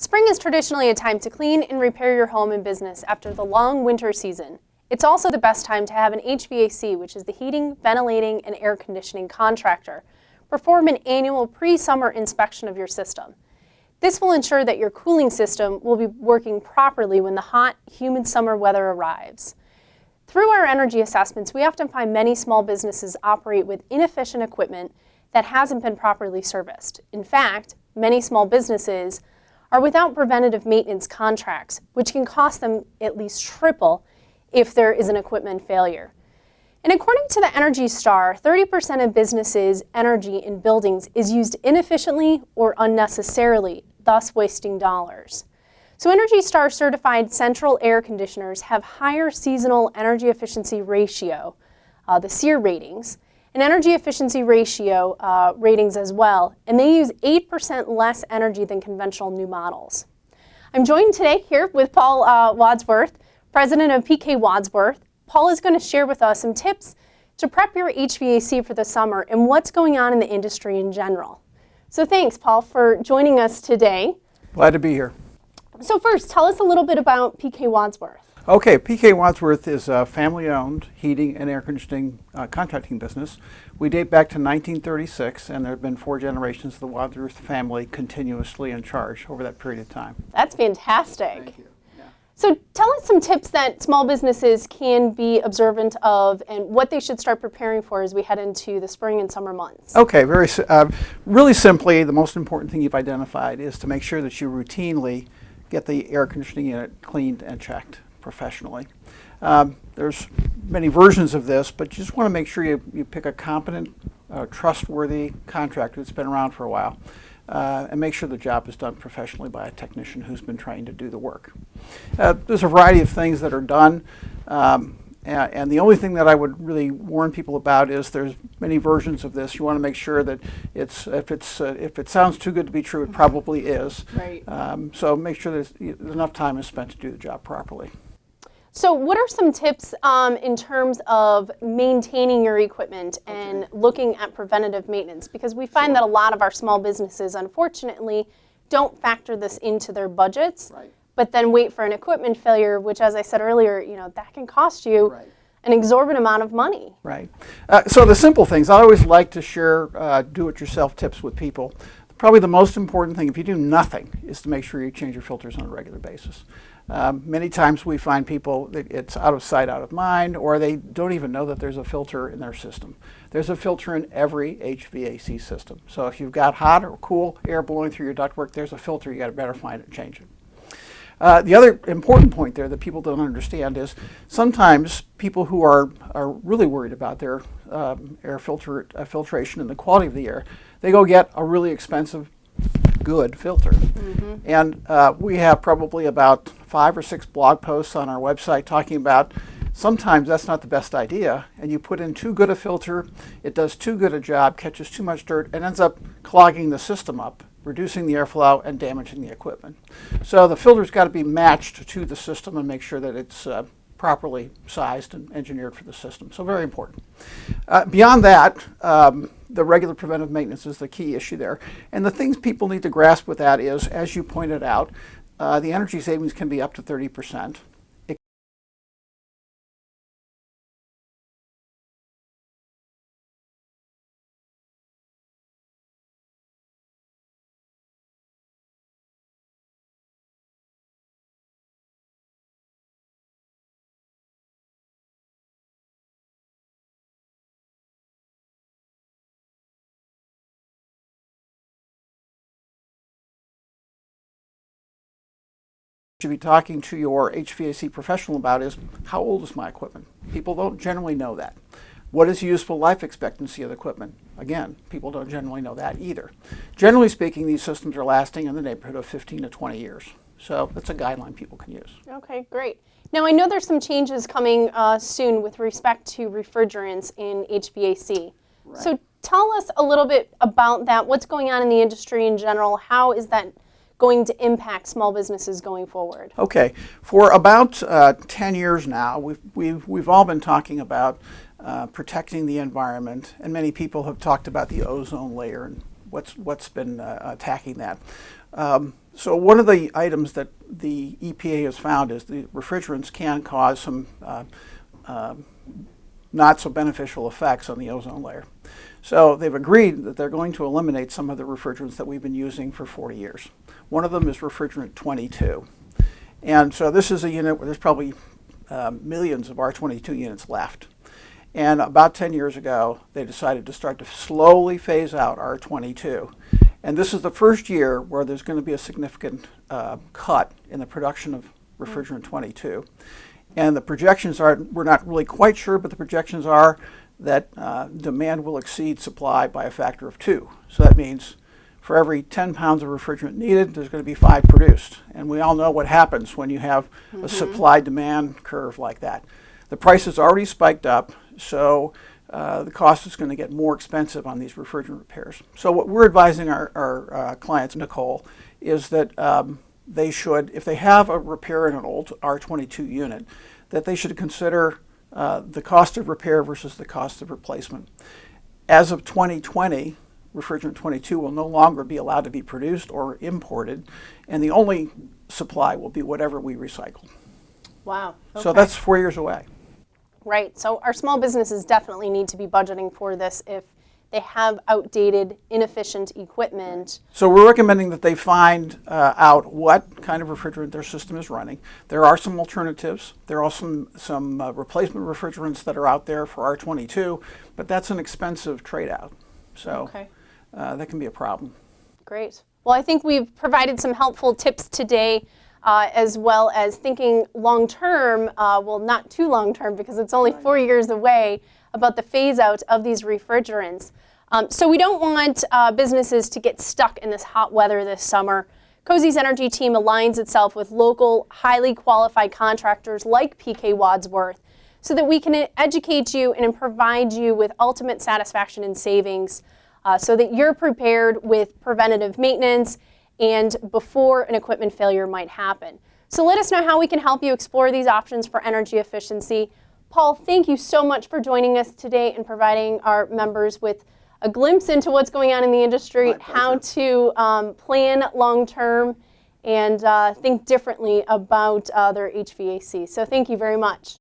Spring is traditionally a time to clean and repair your home and business after the long winter season. It's also the best time to have an HVAC, which is the heating, ventilating, and air conditioning contractor, perform an annual pre-summer inspection of your system. This will ensure that your cooling system will be working properly when the hot, humid summer weather arrives. Through our energy assessments, we often find many small businesses operate with inefficient equipment that hasn't been properly serviced. In fact, many small businesses are without preventative maintenance contracts, which can cost them at least triple if there is an equipment failure. And according to the Energy Star, 30% of businesses' energy in buildings is used inefficiently or unnecessarily, thus wasting dollars. So Energy Star certified central air conditioners have higher seasonal energy efficiency ratio, the SEER ratings, and energy efficiency ratio ratings as well, and they use 8% less energy than conventional new models. I'm joined today here with Paul Wadsworth, president of P.K Wadsworth. Paul is going to share with us some tips to prep your HVAC for the summer and what's going on in the industry in general. So thanks, Paul, for joining us today. Glad to be here. So first, tell us a little bit about P.K Wadsworth. Okay, P.K Wadsworth is a family-owned heating and air conditioning contracting business. We date back to 1936, and there have been 4 generations of the Wadsworth family continuously in charge over that period of time. That's fantastic. Thank you. Yeah. So tell us some tips that small businesses can be observant of and what they should start preparing for as we head into the spring and summer months. Okay, really simply, the most important thing you've identified is to make sure that you routinely get the air conditioning unit cleaned and checked professionally. There's many versions of this, but you just want to make sure you pick a competent, trustworthy contractor that's been around for a while, and make sure the job is done professionally by a technician who's been trained to do the work. There's a variety of things that are done, and the only thing that I would really warn people about is there's many versions of this. You want to make sure that if it sounds too good to be true, it probably is. Right. So make sure that enough time is spent to do the job properly. So what are some tips in terms of maintaining your equipment and looking at preventative maintenance? Because we find that a lot of our small businesses, unfortunately, don't factor this into their budgets, Right. but then wait for an equipment failure, which, as I said earlier, that can cost you Right. an exorbitant amount of money. Right. So the simple things, I always like to share do-it-yourself tips with people. Probably the most important thing, if you do nothing, is to make sure you change your filters on a regular basis. Many times we find people that it's out of sight, out of mind, or they don't even know that there's a filter in their system. There's a filter in every HVAC system. So if you've got hot or cool air blowing through your ductwork, there's a filter. You got to better find it and change it. The other important point there that people don't understand is sometimes people who are really worried about their air filtration and the quality of the air, they go get a really expensive, good filter. Mm-hmm. And we have probably about 5 or 6 blog posts on our website talking about sometimes that's not the best idea, and you put in too good a filter, it does too good a job, catches too much dirt, and ends up clogging the system up, reducing the airflow and damaging the equipment. So the filter's got to be matched to the system and make sure that it's properly sized and engineered for the system. So very important. Beyond that, the regular preventive maintenance is the key issue there. And the things people need to grasp with that is, as you pointed out, the energy savings can be up to 30%. Should be talking to your HVAC professional about is, how old is my equipment? People don't generally know that. What is the useful life expectancy of the equipment? Again, people don't generally know that either. Generally speaking, these systems are lasting in the neighborhood of 15 to 20 years. So that's a guideline people can use. Okay, great. Now I know there's some changes coming soon with respect to refrigerants in HVAC. Right. So tell us a little bit about that. What's going on in the industry in general? How is that going to impact small businesses going forward? Okay, for about 10 years now, we've all been talking about protecting the environment, and many people have talked about the ozone layer and what's been attacking that. So one of the items that the EPA has found is the refrigerants can cause some not so beneficial effects on the ozone layer. So they've agreed that they're going to eliminate some of the refrigerants that we've been using for 40 years. One of them is refrigerant 22. And so this is a unit where there's probably millions of R22 units left. And about 10 years ago, they decided to start to slowly phase out R22. And this is the first year where there's going to be a significant cut in the production of refrigerant 22. And the projections are, we're not really quite sure, but the projections are that demand will exceed supply by a factor of 2. So that means for every 10 pounds of refrigerant needed, there's going to be 5 produced. And we all know what happens when you have a supply-demand curve like that. The price has already spiked up, so the cost is going to get more expensive on these refrigerant repairs. So what we're advising our clients, Nicole, is that they should, if they have a repair in an old R22 unit, that they should consider the cost of repair versus the cost of replacement. As of 2020, refrigerant 22 will no longer be allowed to be produced or imported, and the only supply will be whatever we recycle. Wow. Okay. So that's 4 years away. Right. So our small businesses definitely need to be budgeting for this if they have outdated, inefficient equipment. So we're recommending that they find out what kind of refrigerant their system is running. There are some alternatives. There are some replacement refrigerants that are out there for R22, but that's an expensive trade-out. So that can be a problem. Great. Well, I think we've provided some helpful tips today, as well as thinking long-term, well, not too long-term because it's only 4 years away, about the phase-out of these refrigerants. So we don't want businesses to get stuck in this hot weather this summer. Cozy's Energy team aligns itself with local, highly qualified contractors like P.K Wadsworth so that we can educate you and provide you with ultimate satisfaction and savings so that you're prepared with preventative maintenance and before an equipment failure might happen. So let us know how we can help you explore these options for energy efficiency. Paul, thank you so much for joining us today and providing our members with a glimpse into what's going on in the industry, how to plan long-term and think differently about their HVAC. So thank you very much.